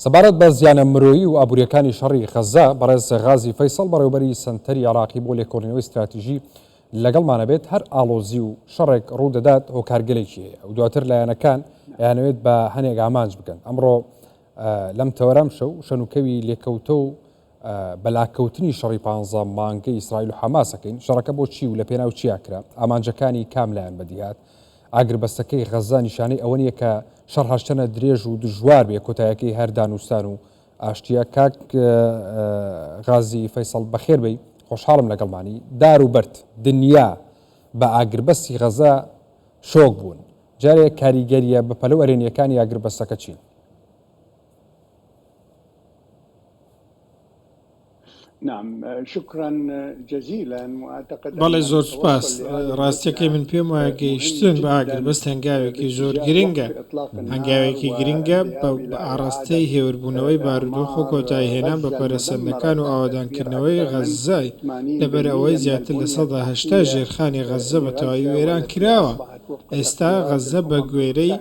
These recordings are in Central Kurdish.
سەبارەت بە زیانە مرۆیی و ئابوووریەکانی شەڕی غەزە بەڕێز غازی فەیسەڵ بەڕێوەبەری سەنتەری عێراقی بۆ لێکۆڵینەوەی استراتیژی لەگەڵمانەبێت هەر ئالۆزی و شەڕێک ڕوودەدات هۆکارگەلێکی هەیە و دواتر لایەنەکان یانەوێت بە هەنێک ئامانج بکەن. ئەمڕۆ لەم تەوەرەم شەو شەنوکەوی لێکەوتە و بەلاکەوتنی شەڕی 15 مانگەی ئیسرائیل و حەماسەکەین. شەڕەکە بۆ چی و لە پێناو چیا کرا؟ ئامانجەکانی کاملایەن بەدیهات. ئاگربەستەکەی غەزە نیشانەی ئەوە نیە کە شەڕ هەشتنە درێژ و دژوار بێ کۆتایەکەی هەر دانوستان و ئاشتیە. کاک غازی فەیسەڵ بەخێر بێی، خۆشحاڵم لەگەڵمانی. دار و بەرد دنیا بە ئاگربەستی غەزە شۆک بوون. جارێ کاریگەریە بە پەلەو ئەرێنیەکانی ئاگربەستەکە چین؟ بەڵێ زۆر سوپاس. ڕاستیەکەی من پێم وایە گەیشتن بە ئاگربەست هەنگاوێکی زۆر گرنگە، هەنگاوێکی گرنگە بە ئاڕاستەی هێوربوونەوەی بارودۆخ و کۆتایی هێنان بە پەرەسەندەکان و ئاوادانکردنەوەی غەزای لەبەر ئەوەی زیاتر لە 180 ژێرخانی غەزە بە تەواوی وێران کراوە. ئێستا غەزە بە گوێرەی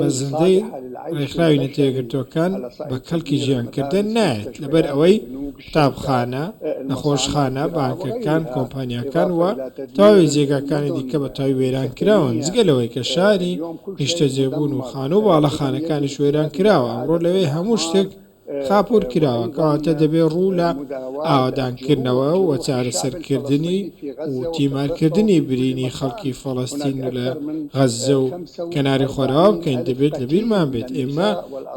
مەزندەی ڕێکخراوی نەتەوەیەکگرتووەکان بە کەڵکی ژیانکردن نایێت، لەبەر ئەوەی قوتابخانە، نەخۆشخانە، بانکەکان، کۆمپانیاکان وە تەواوی جێگاکانی دیکە بە تەواوی وێران کراون، جگەلەوەی کە شاری نیشتەجێبوون و خانە و باڵەخانەکانیش وێران کراوە. ئەمڕۆ لەوەی هەموو شتێک خاپور کراوە، کەواتە دەبێت ڕوو لە ئاوادانکردنەوە و چارەسەرکردنی و تیمارکردنی برینی خەڵکی فەڵەستین و لە غەزە و کەناری خۆرەوە بکەین. دەبێت لە بیرمان بێت ئێمە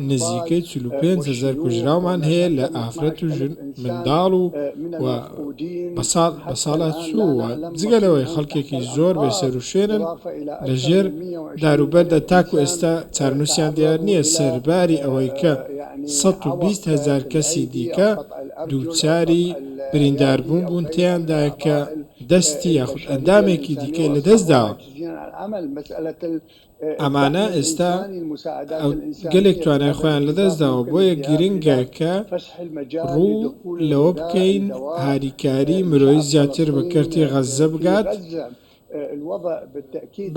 نزیکەی 45,000 کوژراومان هەیە لە ئافرەت و منداڵ و بە ساڵات چووە، جگەلەوەی خەڵکێکی زۆر بێسەر و شوێنن لە ژێر داروبەردە. تاکو ئێستا چارنووسیان دیار نییە سەرباری ئەوەی کە 120,000 کەسی دیکە دووچاری برینداربوون بوون تیاندای کە دەستی یاخود ئەندامێکی دیکەی لە دەستداوە. ئەمانە ئێستا گەلێک توانای خۆیان لەدەستداوە، بۆیە گرنگە کە ڕوو لەوە بکەین هاریکاری مرۆیی زیاتر بە کەرتی غەزە بگات.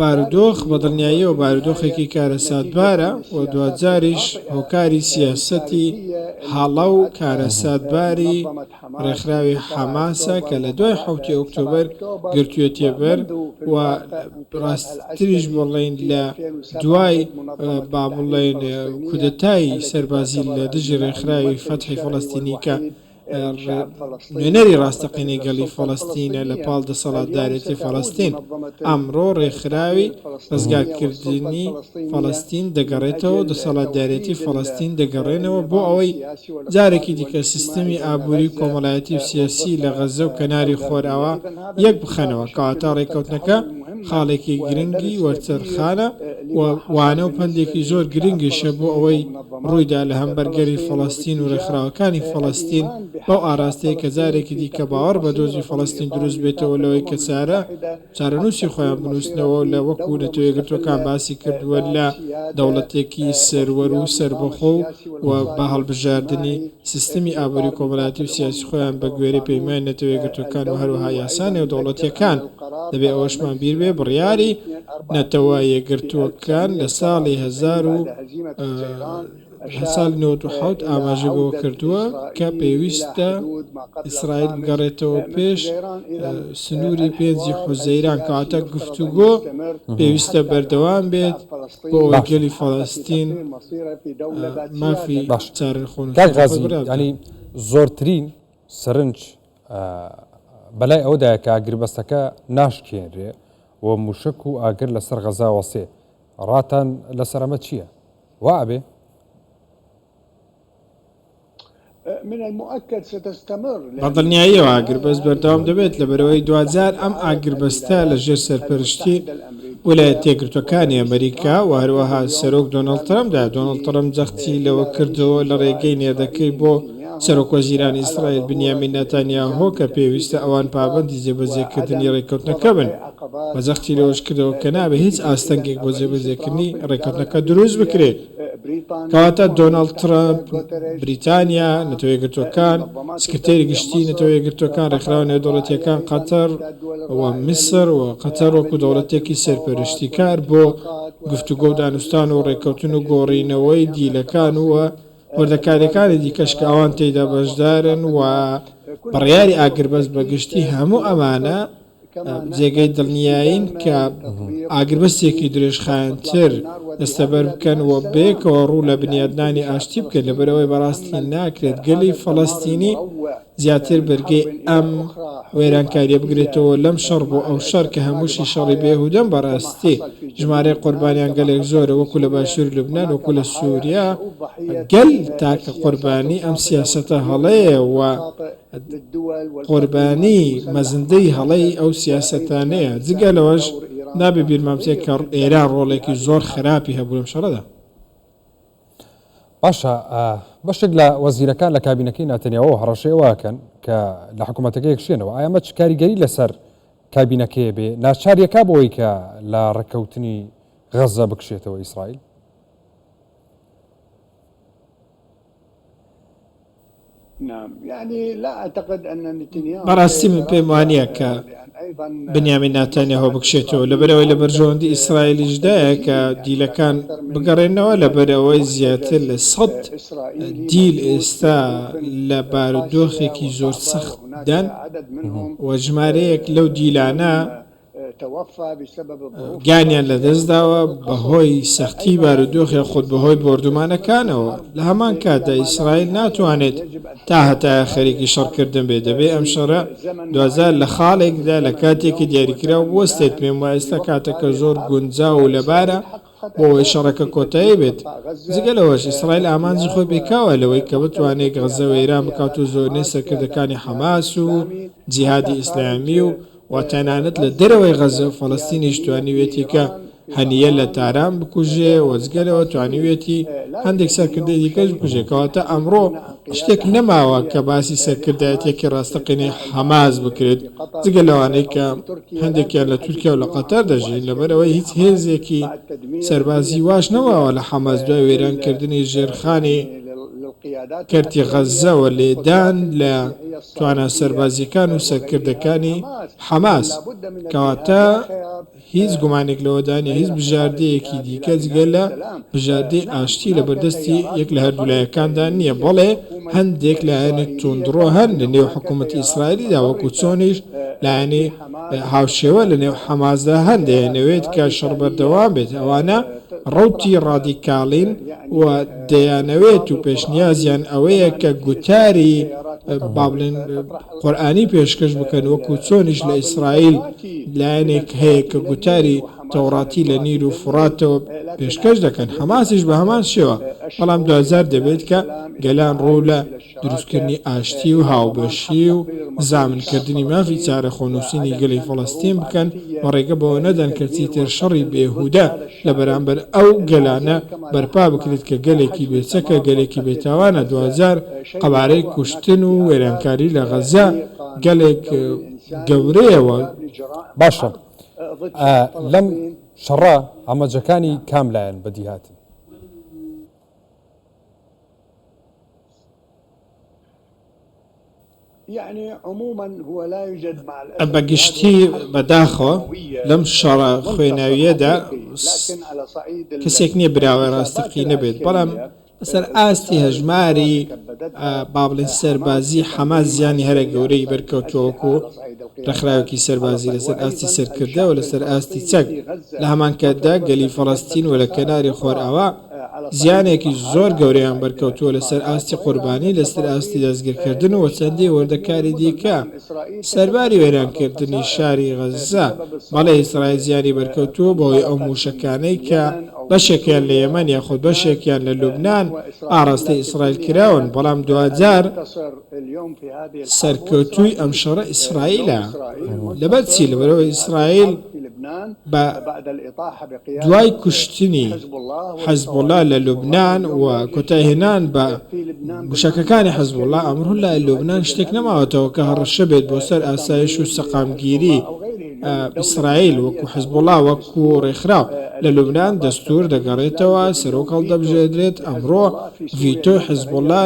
بارودۆخ بە دڵنیاییەوە بارودۆخێکی کارەساتبارە و دوجاریش هۆکاری سیاسەتی هەڵە و کارەساتباری ڕێکخراوی حەماسە کە لە دوای 7 ئۆکتۆبەر گرتوویەتێبەر و ڕاستتریش بڵێن لە دوای با بڵێن کودەتای سەربازی لە دژی ڕێکخراوی فەتحی فەڵەستینی کە نوێنەری ڕاستەقینەی گەڵی فەڵەستینە لە پاڵ دەسەڵاتدارێتی فەڵەستین. ئەمڕۆ ڕێکخراوی ڕزگارکردنی فەڵەستین دەگەڕێتەوە، دەسەڵاتدارێتی فەڵەستین دەگەڕێنەوە بۆ ئەوەی جارێکی دیکە سیستەمی ئابووری کۆمەڵایەتی و سیاسی لە غەزە و کەناری خۆراوە یەک بخەنەوە. کەواتە ڕێککەوتنەکە خاڵێکی گرنگی وەرچەرخانە و وانە و پندێکی زۆر گرنگیشە بۆ ئەوەی ڕوویدا لە هەمبەرگەری فەڵەستین و ڕێکخراوەکانی فەڵەستین بەو ئاراستەیە کە جارێکی دیکە باوەڕ بە دۆزی فەڵەستین دروست بێتەوە لەوەی کە چارەنووسی خۆیان بنووسنەوە لە وەکو نەتەوەیەکگرتووەکان باسی کردووە لە دەوڵەتێکی سەروەر و سربەخۆ و بە هەڵبژاردننی سیستەمی ئابووری کۆمەڵایەتی و سیاسی خۆیان بە گوێرەی پەیمانی نەتەوەیەکگرتووەکان و هەروەها یاسانێ و دەوڵەتیەکان. دەبێت ئەوەشمان بیر بێ بڕیاری نەتەوەیەکگرتووەکان لە ساڵی 1997 ئاماژەگەوە کردووە کە پێویستە ئیسرائیل بگەڕێتەوە پێش سنووری پێنجی حوزەیران، کەواتە گفتوگۆ پێویستە بەردەوام بێت بۆ ئەوەی گەلی فەڵەستین مافی چارەخۆن. ینی زۆرترین سەرنج بەلای ئەوەدایە کە ئاگربەستەکە ناشکێنرێ و موشک و ئاگر لەسەر غەزا وەسێ. ڕاتان لەسەر ئەمە چییە؟ وابێ؟ بەدڵنیاییەوە ئاگربەست بەردەوام دەبێت لەبەرەوەی دوجار ئەم ئاگربەستە لە ژێر سەرپەرشتی ویلایەتە یەکگرتووەکانی ئەمریکا و هەروەها سەرۆک دۆناڵد ترەمپدا. دۆناڵد ترەمپ جەختی لەوە کردەوە لە ڕێگەی نێردەکەی بۆ سەرۆکوەزیرانی ئیسرائیل بنیامین نەتانیاهۆ کە پێویستە ئەوان پابەندی جێبەجێکردنی ڕێککەوتنەکە بن. بەجەختی لەوەش کردەوە کە نابێت هیچ ئاستەنگێک بۆ جێبەجێکردنی ڕێککەوتنەکە دروست بکرێت. کەواتە دۆناڵد ترەمپ، بریتانیا، نەتەوەیەکگرتووەکان، سکرتێری گشتی نەتەوەیەکگرتووەکان، ڕێکخراوە نێودەوڵەتیەکان، قەتەر و میسر و قەتەر وەکو دەوڵەتێکی سەرپەرشتیکار بۆ گفتوگۆ و دانوستان و ڕێککەوتن و گۆڕینەوەی دیلەکان و وردەکاریەکانی دیکەش کە ئەوان تێیدا بەشدارن و بڕیاری ئاگربەست بەگشتی هەموو ئەمانە جێگەی دڵنیایین کە ئاگربەستێکی درێژخایەنتر دەستەبەر بکەن و بێکەوە ڕوو لە بنیادنانی ئاشتی بکەن لەبەرەوەی بەڕاستی ناکرێت گەلی فەڵەستینی زیاتر بەرگەی ئەم وێرانکاریە بگرێتەوە لەم شەڕ بۆ ئەو شەر کە هەمووشی شەڕی بێهودەم بەڕاستی ژمارەی قوربانیان گەلێک زۆرە وەکو لە باشووری لوبنان وەکو لە سووریا گەل تاکە قوربانی ئەم سیاسەتە هەڵەیە و قوربانی مەزندەی هەڵەی ئەو سیاسەتانەیە جگە لەوەش نابێ بیرمان بچێت کە ئێران ڕۆڵێکی زۆر خراپی هەبوو لەم شەڕەدا. باشە بەشێک لە وەزیرەکان لە کابینەکەی ناتەنیاوە هەڕەشەیەوەکەن کە لە حکوومەتەکە یەکشێنەوە ئایا ئەمە چ کاریگەری لەسەر کابینەکەیە بێ ناچاریەکە بۆی کە لە ڕێککەوتنی غەزە بکشێتەوە ئیسرائیل؟ بەڕاستی من پێم وانییە کە بنیامین ناتانیاهۆ بکشێتەوە لەبەرەوەی لە بەرژەوەندی ئیسرائیلیشدایە کە دیلەکان بگەڕێنەوە لەبەرەوەی زیاتر لە 100 دیل ئێستا لە بارودۆخێکی زۆر سەختدان و ژمارەیەک لەو دیلانە گیانیان لەدەستداوە بەهۆی سەختی بارودۆخی خۆت بەهۆی بردومانەکانەوە لە هەمان کاتدا ئیسرائیل ناتوانێت تا هەتایە خەریکی شەڕکردن بێ دەبێ ئەم شەڕە دوازار لە خاڵێکدا لە کاتێکی دیاریکرا و وەستێت پێم وایە ئێستا کاتەکە زۆر گونجاو و لەبارە بۆەوەی شەڕەکە کۆتایی بێت جگە لەوەش ئیسرائیل ئامانجی خۆی بێکاوە لەوەی کە بتوانێت غەزە و ئێران بکات و زۆرنەی سەرکردەکانی حەماس و جیهادی ئیسلامی و تەنانەت لە دەرەوەی غەزە و فەڵەستینیش توانیوێتی کە هەنیە لە تاران بکوژێ وەزگەرەوە توانیوێتی هەندێک سەرکردەی دیکەش بکوژێکەوەتە ئەمڕۆ شتێک نەماوە کە باسی سەرکردایەتێکی ڕاستەقینەی حەماس بکرێت جگە لەوانەی کە هەندێکیان لە تورکیا و لە قەتەر دەژین لەبەرەوەی هیچ هێزێکی سەربازی واش نەماوە لە حەماس دوای وێرانکردنی ژێرخانی کەرتی غەزەوە لێدان لە توانە سەربازیەکان و سەرکردەکانی حەماس کەواتە هیچ گومانێک لەوەدانی هیچ بژاردەیەکی دیکە جگە لە بژاردەی ئاشتی لە بەردەستی یەک لە هەردوولایەکاندا نییە بەڵێ هەندێک لایەنی توندڕۆ هەن لە نێو حکوومەتی ئیسرائیلیدا وەکو چۆنیش لایەنی هاوشێوە لە نێو حەمازدا هەندێنەوێت کە شەڕ بەردەوام بێت ئەوانە ڕوتی ڕادیکاڵین و دەیانەوێت و پێشنیازیان ئەوەیە کە گوتاری بابلێن قورئانی پێشکەش بکەن وەکو چۆنیش لە ئیسرائیل لایەنێک هەیە کە گوتاری تەوڕاتی لە نیر و فڕاتەوە پێشکەش دەکەن حەماسیش بە هەمان شێوە بەڵام دوزار دەبێت کە گەلان ڕوو لە دروستکردنی ئاشتی و هاوبەشی و زامنکردنی مافی چارە خۆنووسینی گەلی فەڵەستین بکەن و ڕێگە بەوە نەدەن کە چیتر شەڕی بێهودە لە بەرامبەر ئەو گەلانە بەرپا بکرێت کە گەلێکی بێچەکە گەلێکی بێتاوانە دوزار قەبارەی کوشتن و وێرانکاری لە غەزە گەلێک گەورەیەوە. باشە لەم شەڕە ئاماجەکانی کاملایەن بەدیهاتن؟ بەگشتی بەداخەوە لەم شەڕە خوێناویەدا کەسێک نییە براوە ڕاستەقی نەبێت بەڵام لەسەر ئاستی هەژماری با بڵێن سەربازی حەماس زیانی هەرە گەورەی بەرکەوتووەکو ڕێکخراوێکی سەربازی لەسەر ئاستی سەرکردە و لەسەر ئاستی چەک لە هەمان کاتدا گەلی فەڵەستین و لە کەناری خۆرئاوا زیانێکی زۆر گەورەیان بەرکەوتووە لەسەر ئاستی قوربانی لەسەر ئاستی دەستگیرکردن و چەندی وەردەکاری دیکە سەرباری وێرانکردنی شاری غەزە بەڵێ ئیسرائیل زیانی بەرکەوتووە بەهۆی ئەو موشەکانەی کە بەشێکیان لە یەمەن یاخود بەشێکیان لە لوبنان ئاڕاستەی ئیسرائیل کراون بەڵام دوجار سەرکەوتووی ئەم شەڕە ئیسرائیلە لەبەر چی لەبەرەوەی ئیسرائیل بە دوای کوشتنی حەزبوڵا لە لوبنان و کۆتایهێنان بە موشەکەکانی حەزبوڵا ئەمڕۆ لە لوبنان شتێک نەماوەتەوە کە هەڕەشە بێت بۆ سەر ئاسایش و سەقامگیری ئیسرائیل وەکو حزبوڵا وەکو ڕێکخراو لە لوبنان دەستور دەگەڕێتەوە سەرۆک هەڵدەبژێدرێت ئەمڕۆ ڤیتۆی حزبوڵا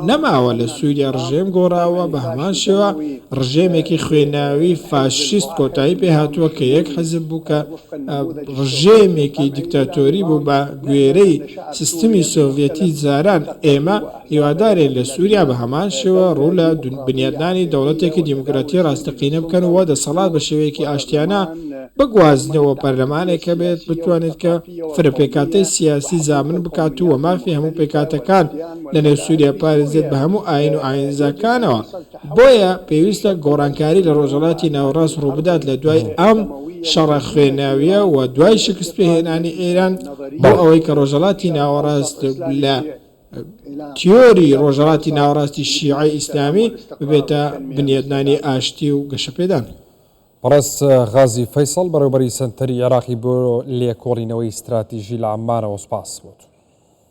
نەماوە لە سووریا ڕژێم گۆڕاوە بە هەمان شێوە ڕژێمێکی خوێناوی فاشیست کۆتایی پێ هاتووە کە یەک حزب بوو کە ڕژێمێکی دیکتاتۆری بوو بە گوێرەی سیستمی سۆڤێتی جاران ئێمە هیوادارێن لە سووریا بە هەمان شێوە ڕوو لە بنیادنانی دەوڵەتێکی دیموکراتی ڕاستەقینە بکەن و دەسەڵات بە شێوەیەکی ئاشتیانە بگوازنەوە پەرلەمانێکە بێت بتوانێت کە فرەپێکاتەی سیاسی زامن بکات و مافی هەموو پێکاتەکان لە نێو سووریا پارێزێت بە هەموو ئاین و ئاینزاکانەوە بۆیە پێویستە گۆڕانکاری لە ڕۆژهەڵاتی ناوەڕاست ڕووبدات لە دوای ئەم شەڕە خوێناویە و دوای شکست پێهێنانی ئێران بۆ ئەوەی کە ڕۆژهەڵاتی ناوەڕاست لە تیۆری ڕۆژهەڵاتی ناوەڕاستی شیعی ئیسلامی ببێتە بنیادنانی ئاشتی و گەشەپێدان. بەڕێز غازی فەیسەڵ بەڕێوەبەری سەنتەری عێراقی بۆ لێکۆڵینەوەی استراتیژی لە عەمانەوە سوپاس بووت.